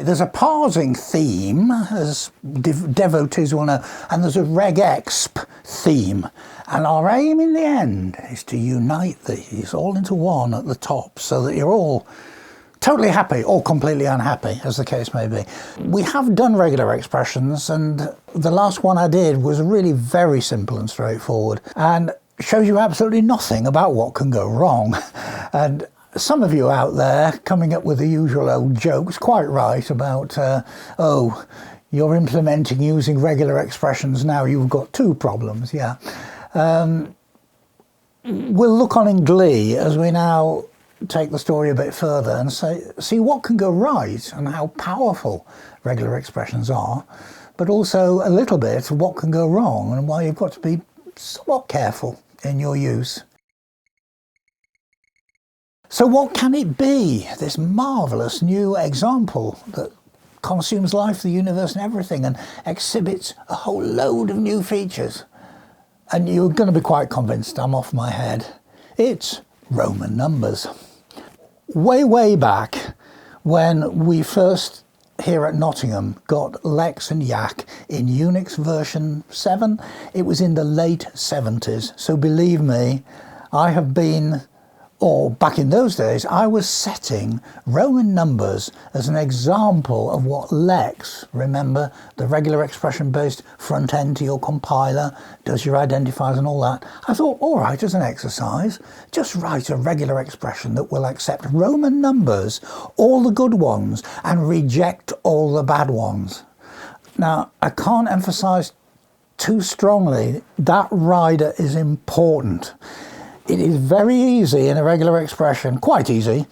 There's a parsing theme, as devotees will know, and there's a regexp theme. And our aim in the end is to unite these all into one at the top so that you're all totally happy or completely unhappy, as the case may be. We have done regular expressions, and the last one I did was really very simple and straightforward and shows you absolutely nothing about what can go wrong. And some of you out there coming up with the usual old jokes, quite right, about, oh, you're implementing using regular expressions now, you've got two problems, yeah. We'll look on in glee as we now take the story a bit further and see what can go right and how powerful regular expressions are, but also a little bit what can go wrong and why you've got to be somewhat careful in your use. So what can it be, this marvellous new example that consumes life, the universe and everything and exhibits a whole load of new features? And you're going to be quite convinced I'm off my head. It's Roman numbers. Way back when we first here at Nottingham got Lex and Yak in Unix version 7, it was in the late 70s. So believe me, I have been, or back in those days, I was setting Roman numbers as an example of what Lex, remember, the regular expression based front end to your compiler, does your identifiers and all that. I thought, all right, as an exercise, just write a regular expression that will accept Roman numbers, all the good ones, and reject all the bad ones. Now, I can't emphasize too strongly that rider is important. It is very easy in a regular expression, quite easy,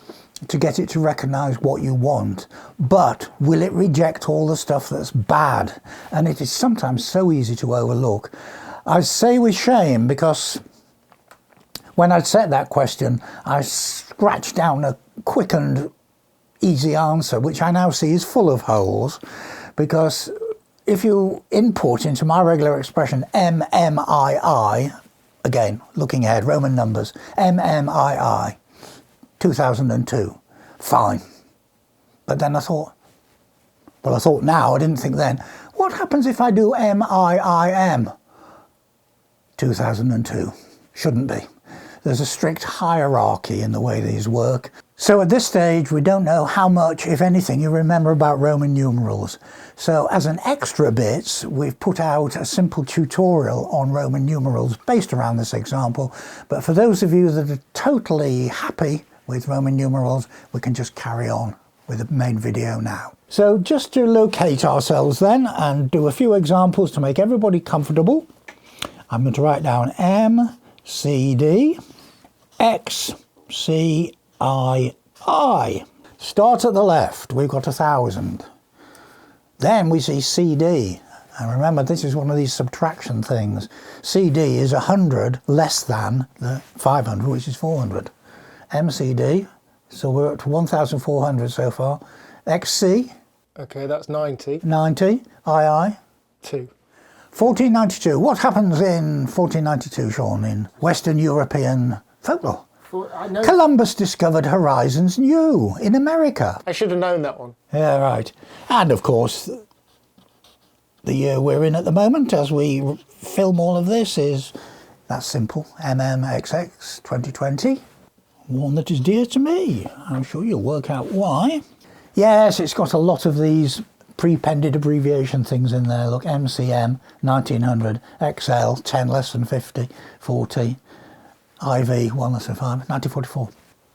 to get it to recognise what you want, but will it reject all the stuff that's bad? And it is sometimes so easy to overlook. I say with shame because when I'd set that question, I scratched down a quick and easy answer, which I now see is full of holes, because if you input into my regular expression MMII, again, looking ahead, Roman numbers, MMII, 2002, fine. But then I thought now, I didn't think then, what happens if I do MIIM, 2002? Shouldn't be. There's a strict hierarchy in the way these work. So at this stage, we don't know how much, if anything, you remember about Roman numerals. So as an extra bit, we've put out a simple tutorial on Roman numerals based around this example. But for those of you that are totally happy with Roman numerals, we can just carry on with the main video now. So just to locate ourselves then and do a few examples to make everybody comfortable, I'm going to write down MCD XCII. Start at the left, we've got 1,000. Then we see CD, and remember this is one of these subtraction things. CD is 100 less than the 500, which is 400. MCD, so we're up to 1,400 so far. XC. Okay, that's 90. 90. II. 2. 1492. What happens in 1492, Sean, in Western European folklore? Columbus discovered horizons new in America. I should have known that one. Yeah, right. And of course, the year we're in at the moment as we film all of this is, that's simple, MMXX 2020. One that is dear to me. I'm sure you'll work out why. Yes, it's got a lot of these prepended abbreviation things in there. Look, MCM 1900, XL 10 less than 50, 40. IV 1 less than 5, 1944.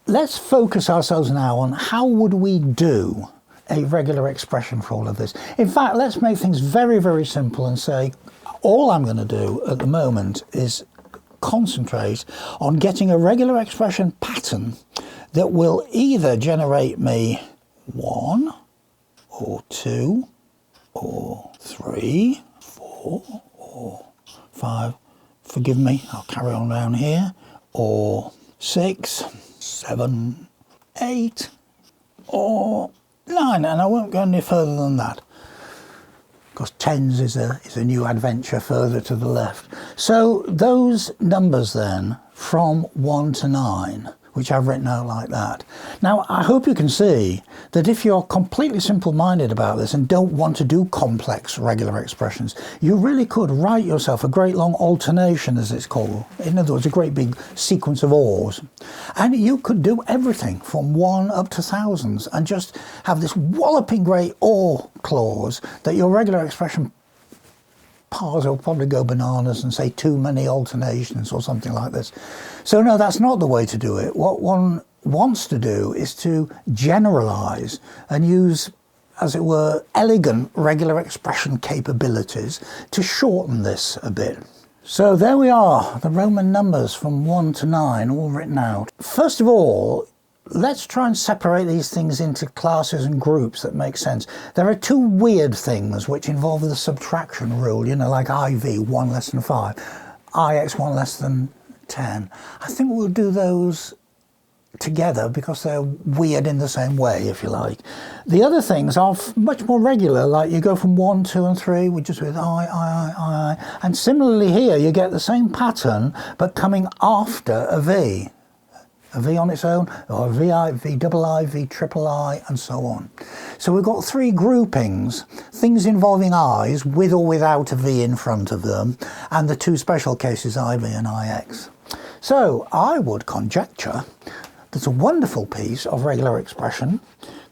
Let's focus ourselves now on how would we do a regular expression for all of this. In fact, let's make things very simple and say all I'm going to do at the moment is concentrate on getting a regular expression pattern that will either generate me 1 or 2 or 3, 4 or 5. Forgive me, I'll carry on down here. Or 6, 7, 8, or 9, and I won't go any further than that, because 10s is a new adventure further to the left. So those numbers then, from 1 to 9, which I've written out like that. Now, I hope you can see that if you're completely simple-minded about this and don't want to do complex regular expressions, you really could write yourself a great long alternation, as it's called. In other words, a great big sequence of ors. And you could do everything from 1 up to thousands and just have this walloping great or clause that your regular expression parser will probably go bananas and say too many alternations or something like this. So no, that's not the way to do it. What one wants to do is to generalize and use, as it were, elegant regular expression capabilities to shorten this a bit. So there we are, the Roman numbers from 1 to 9 all written out. First of all, let's try and separate these things into classes and groups that make sense. There are two weird things which involve the subtraction rule, you know, like IV, 1 less than 5, IX, 1 less than 10. I think we'll do those together because they're weird in the same way, if you like. The other things are much more regular, like you go from 1, 2 and 3 with I. And similarly here, you get the same pattern, but coming after a V. A V on its own, or a VI, VII, VIII, and so on. So we've got 3 groupings, things involving I's with or without a V in front of them, and the 2 special cases IV and IX. So I would conjecture that's a wonderful piece of regular expression,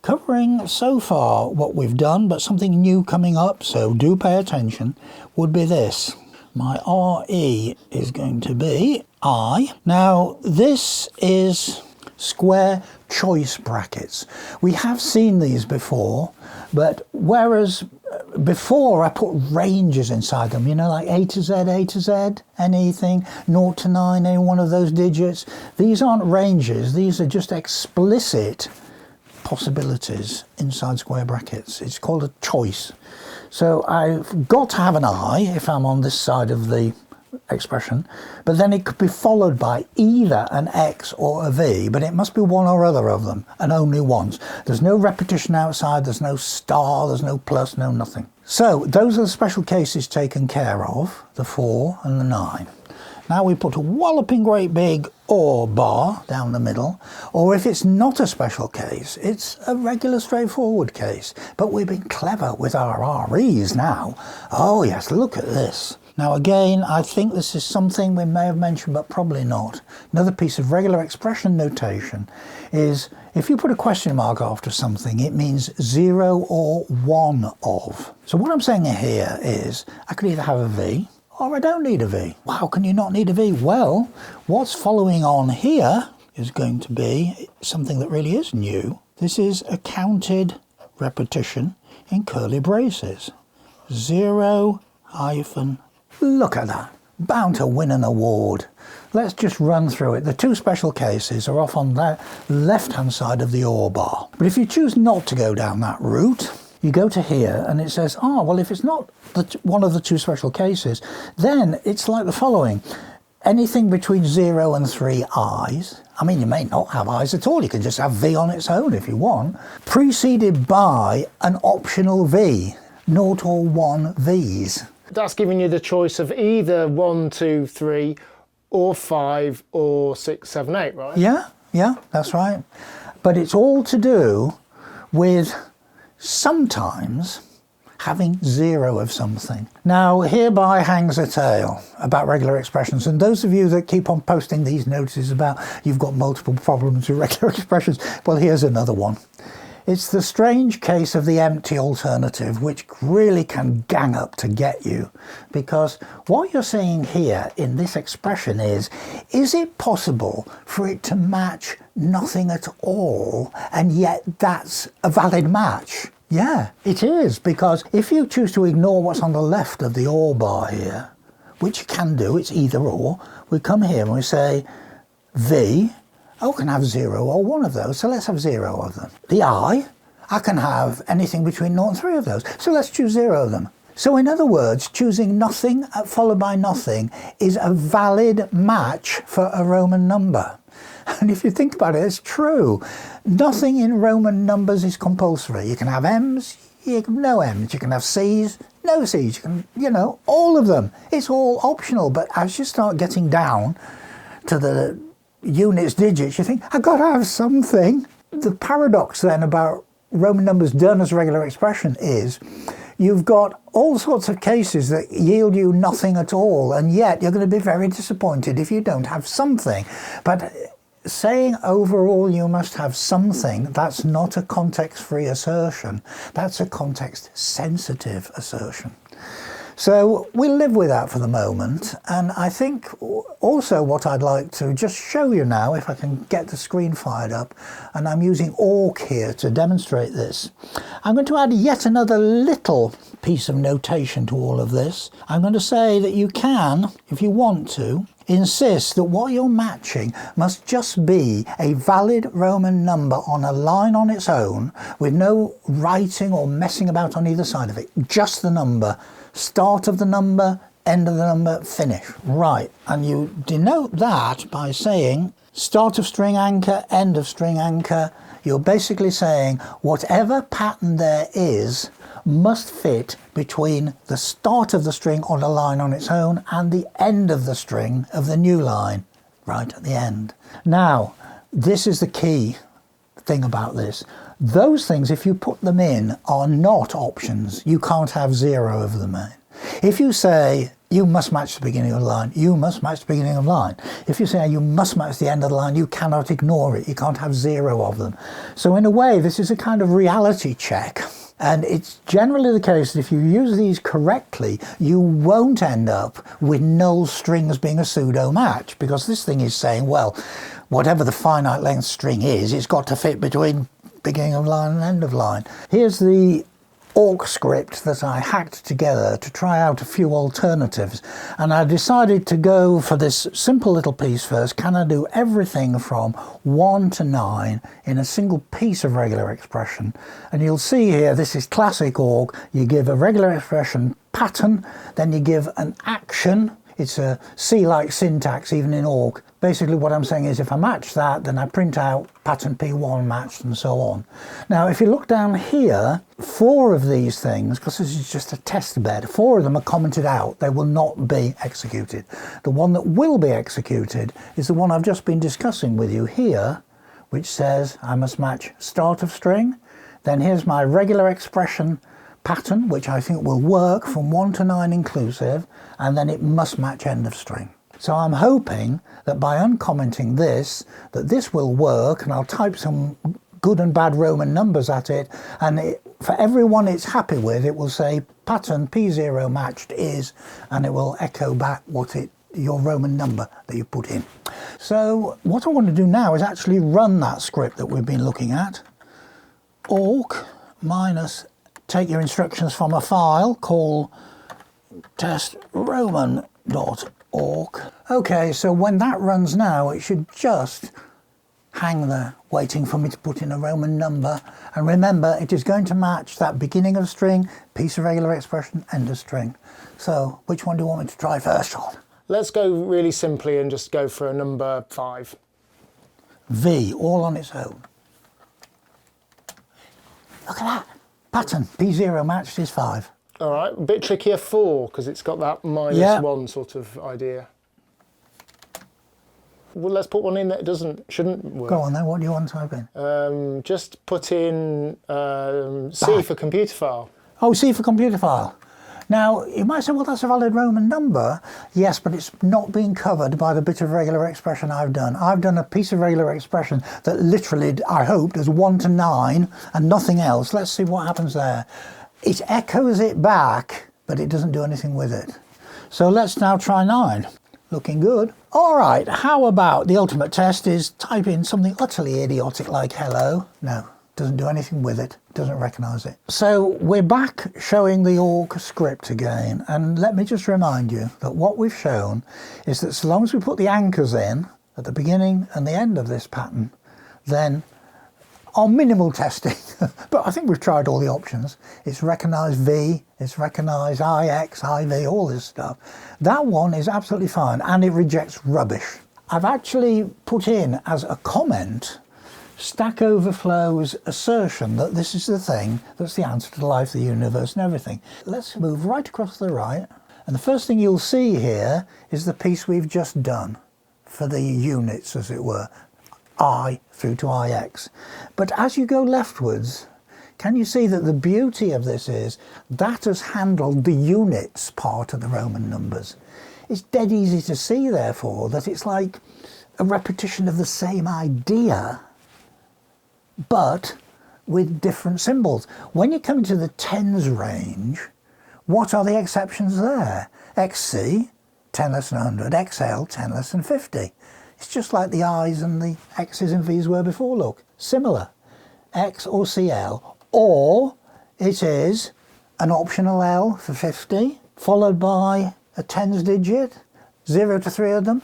covering so far what we've done, but something new coming up, so do pay attention, would be this. My RE is going to be I. Now this is square choice brackets. We have seen these before, but whereas before I put ranges inside them, you know, like A to Z, anything, 0 to 9, any one of those digits. These aren't ranges, these are just explicit possibilities inside square brackets. It's called a choice. So I've got to have an I if I'm on this side of the expression, but then it could be followed by either an X or a V, but it must be one or other of them, and only once. There's no repetition outside, there's no star, there's no plus, no nothing. So those are the special cases taken care of, the 4 and the 9. Now we put a walloping great big OR bar down the middle, or if it's not a special case, it's a regular straightforward case. But we've been clever with our REs now. Oh yes, look at this. Now again, I think this is something we may have mentioned, but probably not. Another piece of regular expression notation is if you put a question mark after something, it means 0 or 1 of. So what I'm saying here is I could either have a V, or I don't need a V. Well, how can you not need a V? Well, what's following on here is going to be something that really is new. This is a counted repetition in curly braces. 0 hyphen. Look at that. Bound to win an award. Let's just run through it. The 2 special cases are off on the left-hand side of the OR bar. But if you choose not to go down that route, you go to here and it says, oh, well, if it's not one of the 2 special cases, then it's like the following. Anything between 0 and 3 I's, I mean, you may not have I's at all, you can just have V on its own if you want, preceded by an optional V, 0 or 1 V's. That's giving you the choice of either 1, 2, 3, or 5, or 6, 7, 8, right? Yeah, that's right. But it's all to do with sometimes having 0 of something. Now, hereby hangs a tale about regular expressions, and those of you that keep on posting these notices about you've got multiple problems with regular expressions, well, here's another one. It's the strange case of the empty alternative, which really can gang up to get you, because what you're seeing here in this expression is it possible for it to match nothing at all, and yet that's a valid match? Yeah, it is, because if you choose to ignore what's on the left of the OR bar here, which you can do, it's either or, we come here and we say V, I can have 0 or 1 of those, so let's have 0 of them. The I can have anything between 0 and 3 of those, so let's choose 0 of them. So in other words, choosing nothing followed by nothing is a valid match for a Roman number. And if you think about it, it's true. Nothing in Roman numbers is compulsory. You can have M's, you can have no M's. You can have C's, no C's. You can, you know, all of them. It's all optional. But as you start getting down to the units, digits, you think, I've got to have something. The paradox then about Roman numbers done as regular expression is you've got all sorts of cases that yield you nothing at all, and yet you're going to be very disappointed if you don't have something. But saying overall you must have something, that's not a context-free assertion. That's a context-sensitive assertion. So we'll live with that for the moment, and I think also what I'd like to just show you now, if I can get the screen fired up, and I'm using awk here to demonstrate this. I'm going to add yet another little piece of notation to all of this. I'm going to say that you can, if you want to, insist that what you're matching must just be a valid Roman number on a line on its own, with no writing or messing about on either side of it, just the number. Start of the number, end of the number, finish. Right, and you denote that by saying start of string anchor, end of string anchor. You're basically saying whatever pattern there is must fit between the start of the string on a line on its own and the end of the string of the new line, right at the end. Now, this is the key thing about this. Those things, if you put them in, are not options. You can't have zero of them in. If you say you must match the beginning of the line, you must match the beginning of the line. If you say you must match the end of the line, you cannot ignore it. You can't have zero of them. So in a way, this is a kind of reality check. And it's generally the case that if you use these correctly, you won't end up with null strings being a pseudo match, because this thing is saying, well, whatever the finite length string is, it's got to fit between beginning of line and end of line. Here's the awk script that I hacked together to try out a few alternatives, and I decided to go for this simple little piece first. Can I do everything from 1 to 9 in a single piece of regular expression? And you'll see here, this is classic awk. You give a regular expression pattern, then you give an action. It's a C-like syntax even in awk. Basically what I'm saying is if I match that, then I print out pattern P1 matched and so on. Now if you look down here, 4 of these things, because this is just a test bed, 4 of them are commented out. They will not be executed. The one that will be executed is the one I've just been discussing with you here, which says I must match start of string. Then here's my regular expression pattern, which I think will work from 1 to 9 inclusive, and then it must match end of string. So I'm hoping that by uncommenting this, that this will work, and I'll type some good and bad Roman numbers at it, and for everyone it's happy with, it will say pattern P0 matched is, and it will echo back what your Roman number that you put in. So what I want to do now is actually run that script that we've been looking at. Awk minus, take your instructions from a file, call test roman.awk. Okay, so when that runs now, it should just hang there waiting for me to put in a Roman number. And remember, it is going to match that beginning of string, piece of regular expression, end of string. So which one do you want me to try first, Sean? Let's go really simply and just go for a number 5. V, all on its own. Look at that. Pattern P0 matched is 5. All right, a bit trickier 4, because it's got that -1 sort of idea. Well, let's put one in that shouldn't work. Go on then, what do you want to type in? Just put in C for Computerphile. Oh, C for Computerphile. Now, you might say, well, that's a valid Roman number. Yes, but it's not being covered by the bit of regular expression I've done. I've done a piece of regular expression that literally, I hope, does 1 to 9 and nothing else. Let's see what happens there. It echoes it back, but it doesn't do anything with it. So let's now try 9. Looking good. All right, how about the ultimate test is type in something utterly idiotic like hello. No, doesn't do anything with it, doesn't recognize it. So we're back showing the awk script again, and let me just remind you that what we've shown is that so long as we put the anchors in at the beginning and the end of this pattern, then on minimal testing, but I think we've tried all the options, it's recognised V, it's recognised IX, IV, all this stuff. That one is absolutely fine, and it rejects rubbish. I've actually put in as a comment Stack Overflow's assertion that this is the thing that's the answer to the life, the universe and everything. Let's move right across to the right, and the first thing you'll see here is the piece we've just done. for the units, as it were, I through to IX. But as you go leftwards, can you see that the beauty of this is that has handled the units part of the Roman numbers? It's dead easy to see, therefore, that it's like a repetition of the same idea, but with different symbols. When you come into the tens range, what are the exceptions there? XC, 10 less than 100, XL, 10 less than 50. It's just like the I's and the X's and V's were before, look. Similar. X or CL, or it is an optional L for 50, followed by a tens digit, 0 to 3 of them.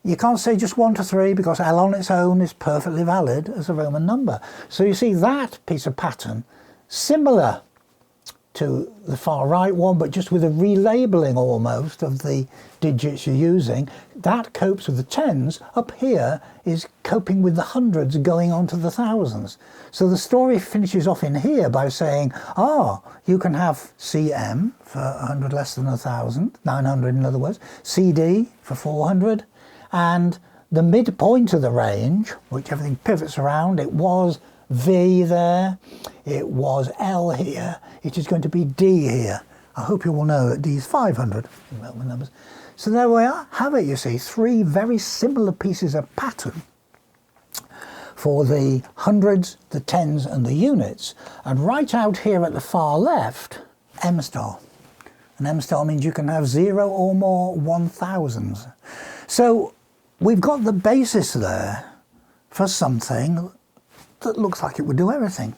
You can't say just 1 to 3 because L on its own is perfectly valid as a Roman number. So you see that piece of pattern, similar to the far right one, but just with a relabeling almost of the digits you're using. That copes with the tens. Up here is coping with the hundreds going on to the thousands. So the story finishes off in here by saying, you can have CM for 100 less than 1,000, 900 in other words, CD for 400, and the midpoint of the range, which everything pivots around, it was V there, it was L here, it is going to be D here. I hope you will know that D is 500 in Roman numbers. So there we have it, you see, three very similar pieces of pattern for the hundreds, the tens and the units. And right out here at the far left, M star. And M star means you can have 0 or more 1000s. So we've got the basis there for something that looks like it would do everything.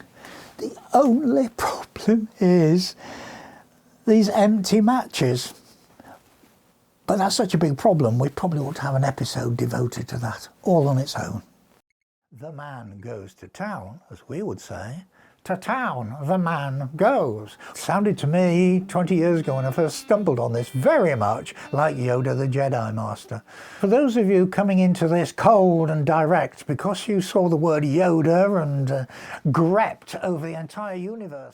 The only problem is these empty matches. But that's such a big problem, we probably ought to have an episode devoted to that, all on its own. The man goes to town, as we would say. To town the man goes. Sounded to me 20 years ago when I first stumbled on this very much like Yoda the Jedi Master. For those of you coming into this cold and direct because you saw the word Yoda and grepped over the entire universe.